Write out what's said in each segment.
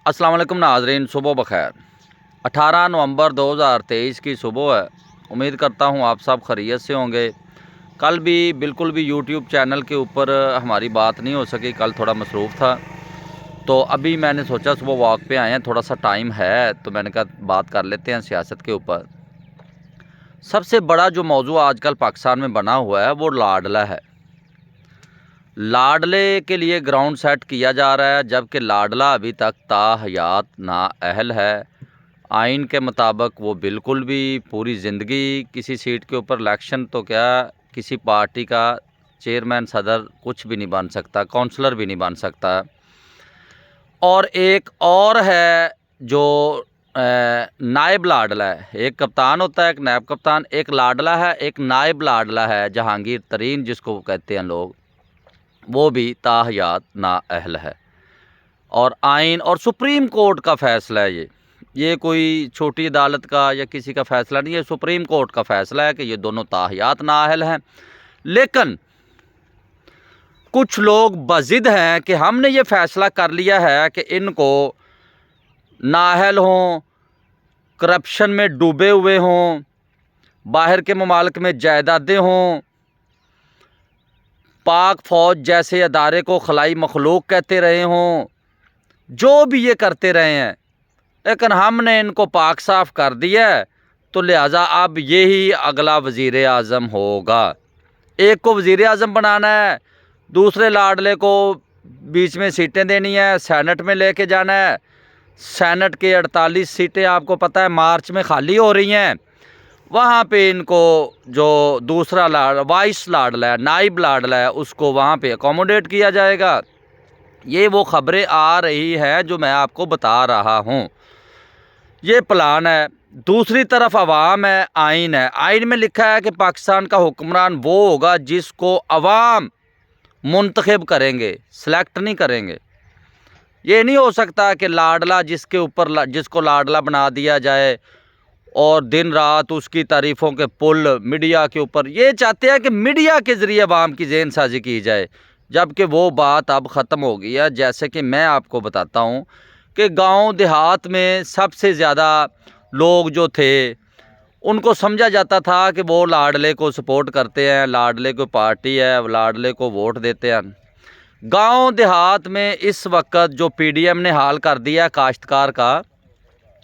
अस्सलाम वालेकुम नाज़रीन, सुबह बखैर। 18 नवंबर 2023 की सुबह है। उम्मीद करता हूँ आप सब खैरियत से होंगे। कल भी बिल्कुल भी यूट्यूब चैनल के ऊपर हमारी बात नहीं हो सकी, कल थोड़ा मसरूफ़ था। तो अभी मैंने सोचा सुबह वॉक पे आए हैं, थोड़ा सा टाइम है तो मैंने कहा बात कर लेते हैं सियासत के ऊपर। सबसे बड़ा जो मौजू आजकल पाकिस्तान में बना हुआ है वो लाडला है। लाडले के लिए ग्राउंड सेट किया जा रहा है, जबकि लाडला अभी तक ताहयात नाअहल है। आइन के मुताबिक वो बिल्कुल भी पूरी ज़िंदगी किसी सीट के ऊपर इलेक्शन तो क्या किसी पार्टी का चेयरमैन सदर कुछ भी नहीं बन सकता, काउंसलर भी नहीं बन सकता। और एक और है जो नायब लाडला है। एक कप्तान होता है, एक नायब कप्तान, एक लाडला है, एक नायब लाडला है, जहांगीर तरीन जिसको कहते हैं लोग, वो भी ताहयात नाअहल है। और आइन और सुप्रीम कोर्ट का फ़ैसला है ये कोई छोटी अदालत का या किसी का फ़ैसला नहीं है, सुप्रीम कोर्ट का फ़ैसला है कि ये दोनों ताहयात नाअहल हैं। लेकिन कुछ लोग बज़िद हैं कि हमने ये फ़ैसला कर लिया है कि इनको नाअहल हों, करप्शन में डूबे हुए हों, बाहर के ममालिक में जायदादें हों, पाक फ़ौज जैसे अदारे को खलाई मखलूक कहते रहे हों, जो भी ये करते रहे हैं, लेकिन हमने इनको पाक साफ़ कर दिया है तो लिहाजा अब यही अगला वज़ीर आज़म होगा। एक को वज़ीर आज़म बनाना है, दूसरे लाडले को बीच में सीटें देनी है, सेनेट में लेके जाना है। सेनेट के 48 सीटें आपको पता है मार्च में खाली हो रही हैं। वहाँ पे इनको जो दूसरा वाइस लाडला है, नाइब लाडला है, उसको वहाँ पे अकोमोडेट किया जाएगा। ये वो ख़बरें आ रही हैं जो मैं आपको बता रहा हूँ। ये प्लान है। दूसरी तरफ अवाम है, आइन है। आइन में लिखा है कि पाकिस्तान का हुक्मरान वो होगा जिसको अवाम मुंतखब करेंगे, सेलेक्ट नहीं करेंगे। ये नहीं हो सकता कि लाडला जिसको लाडला बना दिया जाए और दिन रात उसकी तारीफ़ों के पुल मीडिया के ऊपर। ये चाहते हैं कि मीडिया के ज़रिए अवाम की ज़हन साजी की जाए, जबकि वो बात अब ख़त्म हो गई है। जैसे कि मैं आपको बताता हूँ कि गांव देहात में सबसे ज़्यादा लोग जो थे उनको समझा जाता था कि वो लाडले को सपोर्ट करते हैं, लाडले को पार्टी है, लाडले को वोट देते हैं। गांव देहात में इस वक्त जो पीडीएम ने हाल कर दिया काश्तकार का,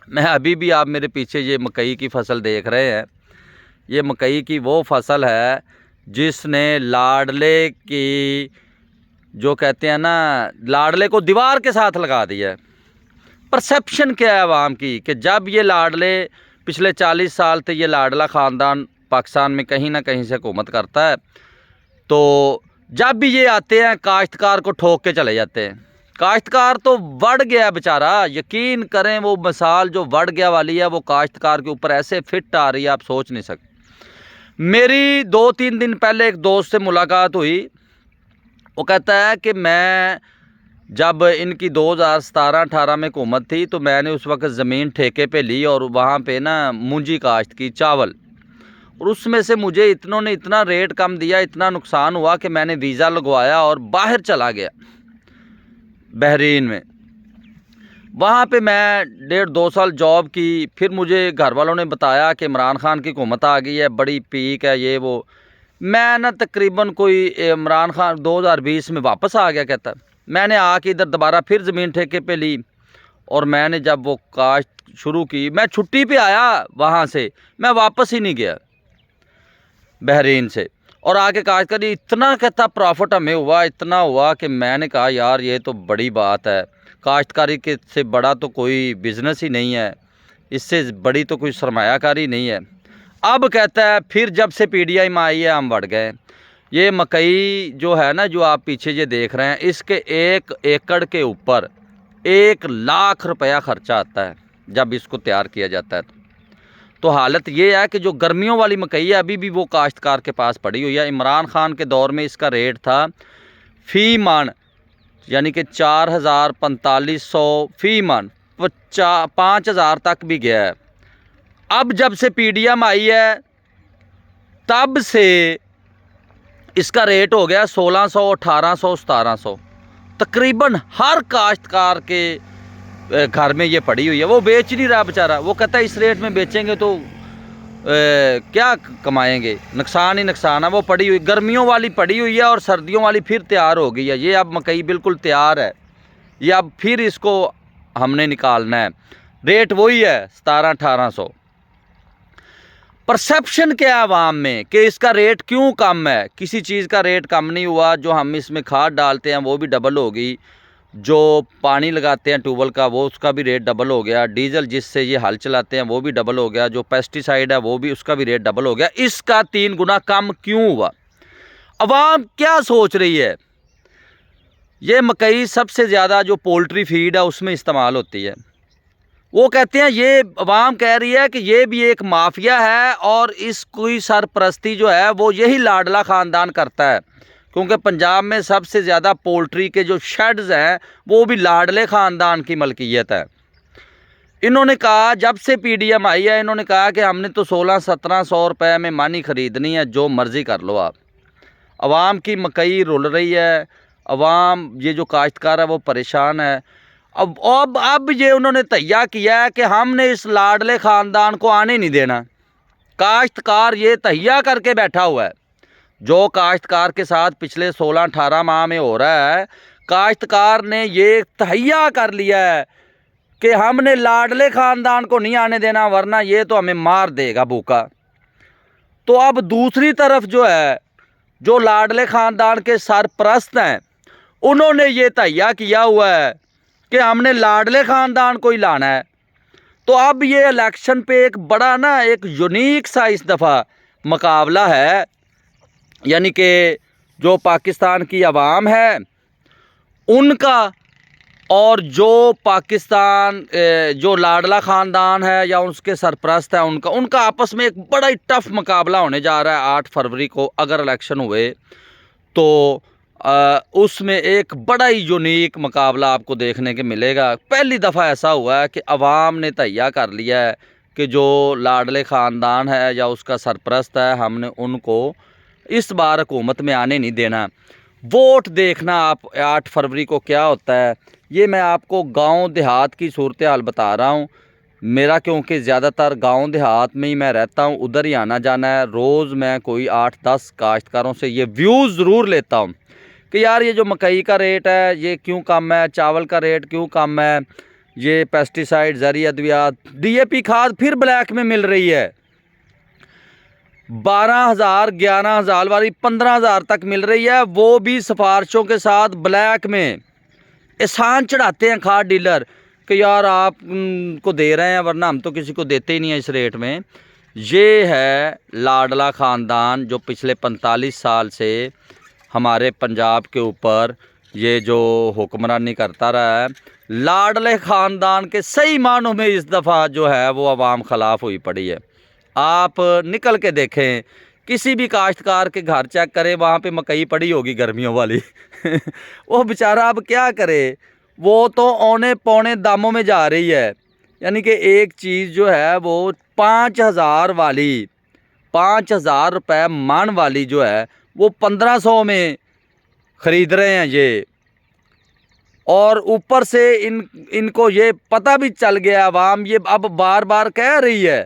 मैं अभी भी आप मेरे पीछे ये मकई की फसल देख रहे हैं, ये मकई की वो फसल है जिसने लाडले की जो कहते हैं ना, लाडले को दीवार के साथ लगा दिया है। परसेप्शन क्या है आवाम की कि जब ये लाडले पिछले 40 साल से ये लाडला ख़ानदान पाकिस्तान में कहीं ना कहीं से हुकूमत करता है, तो जब भी ये आते हैं काश्तकार को ठोक के चले जाते हैं। काश्तकार तो बढ़ गया बेचारा, यकीन करें वो मिसाल जो बढ़ गया वाली है वो काश्तकार के ऊपर ऐसे फिट आ रही है आप सोच नहीं सकते। मेरी 2-3 दिन पहले एक दोस्त से मुलाकात हुई। वो कहता है कि मैं जब इनकी 2017-18 में हुकूमत थी तो मैंने उस वक्त ज़मीन ठेके पे ली और वहाँ पे ना मूंजी काश्त की, चावल, और उसमें से मुझे इतनों ने इतना रेट कम दिया, इतना नुकसान हुआ कि मैंने वीज़ा लगवाया और बाहर चला गया बहरीन में। वहाँ पे मैं 1.5-2 साल जॉब की। फिर मुझे घर वालों ने बताया कि इमरान खान की हुकूमत आ गई है, बड़ी पीक है, ये वो। मैं ना तकरीबन कोई इमरान खान 2020 में वापस आ गया। कहता मैंने आके इधर दोबारा फिर ज़मीन ठेके पे ली और मैंने जब वो काश्त शुरू की, मैं छुट्टी पे आया वहाँ से, मैं वापस ही नहीं गया बहरीन से, और आके काश्त करी। इतना कहता प्रॉफिट हमें हुआ, इतना हुआ कि मैंने कहा यार ये तो बड़ी बात है। काश्तकारी के से बड़ा तो कोई बिज़नेस ही नहीं है, इससे बड़ी तो कोई सरमायाकारी नहीं है। अब कहता है फिर जब से पीडीएम आई है हम बढ़ गए। ये मकई जो है ना, जो आप पीछे ये देख रहे हैं, इसके 1 एकड़ के ऊपर 1 लाख रुपया खर्चा आता है जब इसको तैयार किया जाता है। तो हालत ये है कि जो गर्मियों वाली मकई है अभी भी वो काश्तकार के पास पड़ी हुई है। इमरान खान के दौर में इसका रेट था फ़ी मन, यानी कि 4,4500 फ़ी मन, 5,000 तक भी गया है। अब जब से पीडीएम आई है तब से इसका रेट हो गया 1600, 1800, 1700। तकरीबन हर काश्तकार के घर में ये पड़ी हुई है, वो बेच नहीं रहा बेचारा। वो कहता है इस रेट में बेचेंगे तो क्या कमाएंगे, नुकसान ही नुकसान है। वो पड़ी हुई, गर्मियों वाली पड़ी हुई है और सर्दियों वाली फिर तैयार हो गई है। ये अब मकई बिल्कुल तैयार है, ये अब फिर इसको हमने निकालना है। रेट वही है 1700-1800। परसेप्शन क्या है आवाम में कि इसका रेट क्यों कम है? किसी चीज़ का रेट कम नहीं हुआ। जो हम इसमें खाद डालते हैं वो भी डबल हो गई, जो पानी लगाते हैं ट्यूबवेल का वो उसका भी रेट डबल हो गया, डीजल जिससे ये हल चलाते हैं वो भी डबल हो गया, जो पेस्टिसाइड है वो भी उसका भी रेट डबल हो गया। इसका 3 गुना कम क्यों हुआ? अवाम क्या सोच रही है? ये मकई सबसे ज़्यादा जो पोल्ट्री फीड है उसमें इस्तेमाल होती है। वो कहते हैं, ये अवाम कह रही है कि ये भी एक माफिया है और इसकी सरपरस्ती जो है वो यही लाडला ख़ानदान करता है, क्योंकि पंजाब में सबसे ज़्यादा पोल्ट्री के जो शेड्स हैं वो भी लाडले ख़ानदान की मलकियत है। इन्होंने कहा जब से पीडीएम आई है, इन्होंने कहा कि हमने तो 1600-1700 रुपये में मानी ख़रीदनी है, जो मर्ज़ी कर लो आप। अवाम की मकई रुल रही है, अवाम ये जो काश्तकार है वो परेशान है। अब ये उन्होंने तैयार किया है कि हमने इस लाडले ख़ानदान को आने नहीं देना। काश्तकार ये तैयार करके बैठा हुआ है। जो काश्तकार के साथ पिछले 16-18 माह में हो रहा है, काश्तकार ने ये तैयार कर लिया है कि हमने लाडले ख़ानदान को नहीं आने देना, वरना ये तो हमें मार देगा भूखा। तो अब दूसरी तरफ जो है, जो लाडले ख़ानदान के सरपरस्त हैं, उन्होंने ये तैयार किया हुआ है कि हमने लाडले ख़ानदान को ही लाना है। तो अब ये इलेक्शन पे एक बड़ा ना एक यूनिक सा इस दफ़ा मुकाबला है, यानी कि जो पाकिस्तान की आवाम है उनका और जो पाकिस्तान जो लाडला ख़ानदान है या उसके सरपरस्त है उनका आपस में एक बड़ा ही टफ मुकाबला होने जा रहा है 8 फरवरी को। अगर इलेक्शन हुए तो उसमें एक बड़ा ही यूनिक मुकाबला आपको देखने के मिलेगा। पहली दफ़ा ऐसा हुआ है कि अवाम ने तैयार कर लिया है कि जो लाडले ख़ानदान है या उसका सरपरस्त है, हमने उनको इस बार हुकूमत में आने नहीं देना। वोट देखना आप 8 फरवरी को क्या होता है। ये मैं आपको गांव देहात की सूरत हाल बता रहा हूँ। मेरा क्योंकि ज़्यादातर गांव देहात में ही मैं रहता हूँ, उधर ही आना जाना है। रोज़ मैं कोई 8-10 काश्तकारों से ये व्यूज़ ज़रूर लेता हूँ कि यार ये जो मकई का रेट है ये क्यों कम है, चावल का रेट क्यों कम है, ये पेस्टिसाइड, ज़री अद्वियात, डीएपी खाद फिर ब्लैक में मिल रही है। 12,000 11,000 वाली 15,000 तक मिल रही है, वो भी सिफारिशों के साथ ब्लैक में। एहसान चढ़ाते हैं खाद डीलर कि यार आप को दे रहे हैं, वरना हम तो किसी को देते ही नहीं है इस रेट में। ये है लाडला ख़ानदान जो पिछले 45 साल से हमारे पंजाब के ऊपर ये जो हुक्मरानी करता रहा है। लाडले ख़ानदान के सही मानों में इस दफ़ा जो है वो अवाम ख़िलाफ़ हुई पड़ी है। आप निकल के देखें, किसी भी काश्तकार के घर चेक करें, वहाँ पे मकई पड़ी होगी गर्मियों वाली वो बेचारा अब क्या करे, वो तो औने पौने दामों में जा रही है। यानी कि एक चीज़ जो है वो 5,000 वाली, 5,000 रुपये मन वाली जो है वो 1,500 में ख़रीद रहे हैं ये। और ऊपर से इनको ये पता भी चल गया, अवाम ये अब बार बार कह रही है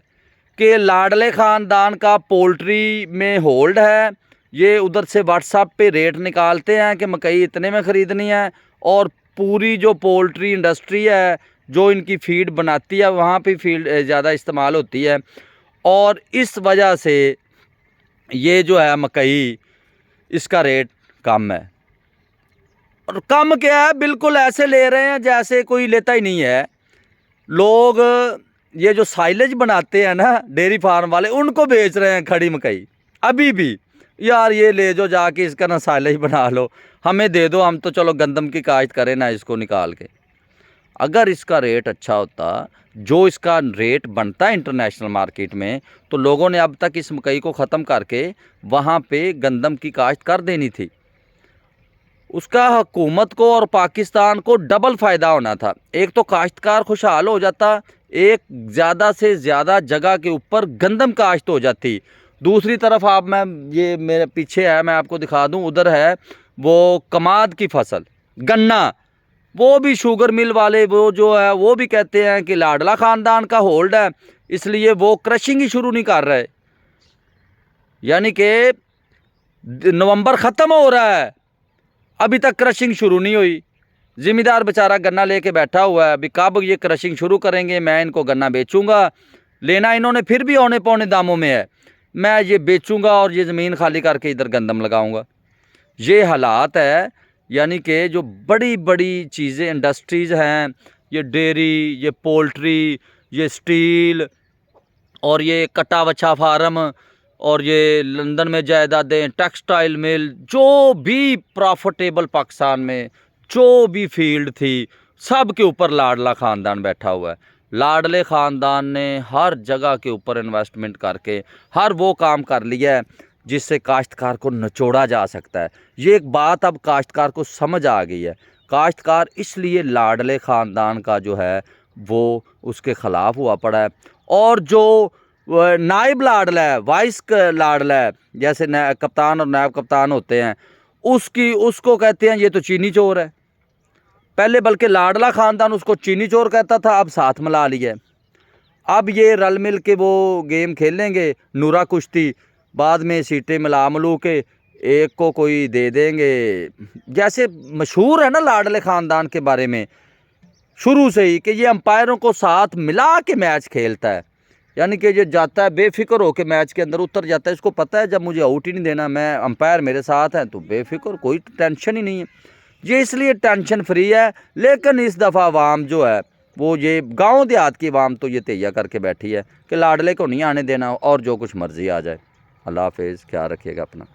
कि लाडले ख़ानदान का पोल्ट्री में होल्ड है। ये उधर से व्हाट्सएप पे रेट निकालते हैं कि मकई इतने में ख़रीदनी है, और पूरी जो पोल्ट्री इंडस्ट्री है जो इनकी फीड बनाती है वहाँ पे फीड ज़्यादा इस्तेमाल होती है, और इस वजह से ये जो है मकई इसका रेट कम है। और कम क्या है, बिल्कुल ऐसे ले रहे हैं जैसे कोई लेता ही नहीं है। लोग ये जो साइलेज बनाते हैं ना डेयरी फार्म वाले, उनको बेच रहे हैं खड़ी मकई अभी भी। यार ये ले जो जाके इसका ना साइलेज बना लो, हमें दे दो, हम तो चलो गंदम की काश्त करें ना इसको निकाल के। अगर इसका रेट अच्छा होता, जो इसका रेट बनता है इंटरनेशनल मार्केट में, तो लोगों ने अब तक इस मकई को ख़त्म करके वहाँ पे गंदम की काश्त कर देनी थी। उसका हुकूमत को और पाकिस्तान को डबल फ़ायदा होना था। एक तो काश्तकार खुशहाल हो जाता, एक ज़्यादा से ज़्यादा जगह के ऊपर गंदम काश्त हो जाती। दूसरी तरफ आप, मैं ये मेरे पीछे है, मैं आपको दिखा दूं, उधर है वो कमाद की फसल, गन्ना। वो भी शुगर मिल वाले वो जो है वो भी कहते हैं कि लाडला ख़ानदान का होल्ड है, इसलिए वो क्रशिंग ही शुरू नहीं कर रहे। यानी कि नवंबर ख़त्म हो रहा है, अभी तक क्रशिंग शुरू नहीं हुई। ज़िम्मेदार बेचारा गन्ना लेके बैठा हुआ है, अभी कब ये क्रशिंग शुरू करेंगे, मैं इनको गन्ना बेचूंगा। लेना इन्होंने फिर भी औने पौने दामों में है, मैं ये बेचूंगा और ये ज़मीन खाली करके इधर गंदम लगाऊंगा। ये हालात है। यानी कि जो बड़ी बड़ी चीज़ें इंडस्ट्रीज़ हैं, ये डेयरी, ये पोल्ट्री, ये स्टील और ये कटा वछा फार्म और ये लंदन में जायदादें, टेक्सटाइल मिल, जो भी प्रॉफिटेबल पाकिस्तान में जो भी फील्ड थी, सब के ऊपर लाडला ख़ानदान बैठा हुआ है। लाडले ख़ानदान ने हर जगह के ऊपर इन्वेस्टमेंट करके हर वो काम कर लिया है जिससे काश्तकार को निचोड़ा जा सकता है। ये एक बात अब काश्तकार को समझ आ गई है। काश्तकार इसलिए लाडले ख़ानदान का जो है वो उसके ख़िलाफ़ हुआ पड़ा है। और जो नायब लाडला है, वाइस लाडला है, जैसे कप्तान और नायब कप्तान होते हैं, उसको कहते हैं ये तो चीनी चोर है। पहले बल्कि लाडला ख़ानदान उसको चीनी चोर कहता था, अब साथ मिला लिया। अब ये रल मिल के वो गेम खेलेंगे नूरा कुश्ती, बाद में सीटें मिला मिलू के एक को कोई दे देंगे। जैसे मशहूर है ना लाडले ख़ानदान के बारे में शुरू से ही कि ये अंपायरों को साथ मिला के मैच खेलता है। यानी कि ये जाता है बेफिक्र होकर मैच के अंदर उतर जाता है, इसको पता है जब मुझे आउट ही नहीं देना, मैं अंपायर मेरे साथ हैं तो बेफिक्र, कोई टेंशन ही नहीं है। ये इसलिए टेंशन फ्री है। लेकिन इस दफ़ा आवाम जो है वो ये गांव देहात की आवाम तो ये तैयार करके बैठी है कि लाडले को नहीं आने देना और जो कुछ मर्ज़ी आ जाए। अल्लाह हाफ़िज़, ख्याल रखिएगा अपना।